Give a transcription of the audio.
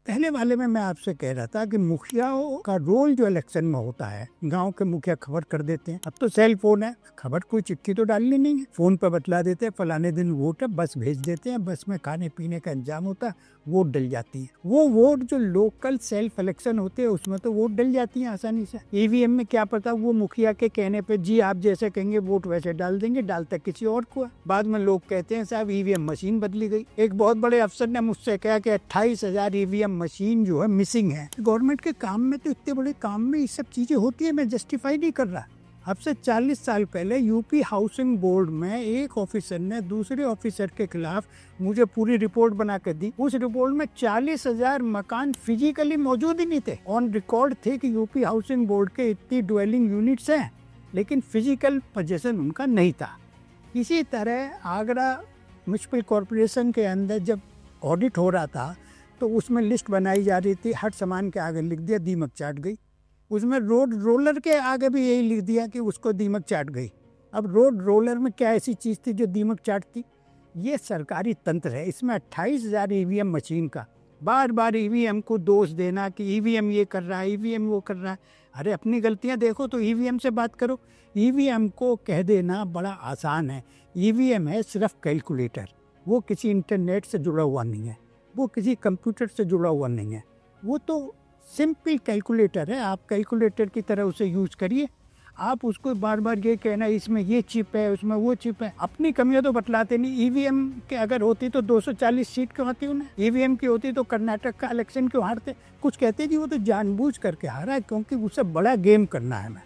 पहले वाले में मैं आपसे कह रहा था कि मुखियाओं का रोल जो इलेक्शन में होता है, गांव के मुखिया खबर कर देते हैं। अब तो सेल फोन है, खबर कोई चिट्ठी तो डालनी नहीं है, फोन पर बतला देते हैं फलाने दिन वोट है, बस भेज देते हैं, बस में खाने पीने का इंतजाम होता है, वोट डल जाती है। वो वोट जो लोकल सेल्फ इलेक्शन होते हैं उसमें तो वोट डल जाती है आसानी से। ईवीएम में क्या पता, वो मुखिया के कहने पे जी आप जैसे कहेंगे वोट वैसे डाल देंगे, डालता किसी और को है। बाद में लोग कहते हैं साहब ईवीएम मशीन बदली गई। एक बहुत बड़े अफसर ने मुझसे कहा कि 28,000 ईवीएम मशीन जो है मिसिंग है। गवर्नमेंट के काम में तो इतने बड़े काम में ये सब चीजें होती है, मैं जस्टिफाई नहीं कर रहा। अब से 40 साल पहले यूपी हाउसिंग बोर्ड में एक ऑफिसर ने दूसरे ऑफिसर के खिलाफ मुझे पूरी रिपोर्ट बना कर दी। उस रिपोर्ट में 40,000 मकान फिजिकली मौजूद ही नहीं थे। ऑन रिकॉर्ड थे कि यूपी हाउसिंग बोर्ड के इतनी ड्वेलिंग यूनिट्स हैं, लेकिन फिजिकल पोजीशन उनका नहीं था। इसी तरह आगरा म्युनिसिपल कॉरपोरेशन के अंदर जब ऑडिट हो रहा था तो उसमें लिस्ट बनाई जा रही थी, हर सामान के आगे लिख दिया दीमक चाट गई। उसमें रोड रोलर के आगे भी यही लिख दिया कि उसको दीमक चाट गई। अब रोड रोलर में क्या ऐसी चीज़ थी जो दीमक चाटती? ये सरकारी तंत्र है। इसमें 28,000 ईवीएम मशीन का बार बार ईवीएम को दोष देना कि ईवीएम ये कर रहा है, ईवीएम वो कर रहा है। अरे अपनी गलतियां देखो तो ईवीएम से बात करो। ईवीएम को कह देना बड़ा आसान है। ईवीएम है सिर्फ कैलकुलेटर, वो किसी इंटरनेट से जुड़ा हुआ नहीं है, वो किसी कंप्यूटर से जुड़ा हुआ नहीं है, वो तो सिंपल कैलकुलेटर है। आप कैलकुलेटर की तरह उसे यूज करिए। आप उसको बार बार ये कहना इसमें ये चिप है उसमें वो चिप है, अपनी कमियां तो बतलाते नहीं। ईवीएम के अगर होती तो 240 सीट क्यों आती उन्हें? ईवीएम की होती तो कर्नाटक का इलेक्शन क्यों हारते? कुछ कहते जी वो तो जानबूझ करके हारा है क्योंकि उसे बड़ा गेम करना है। मैं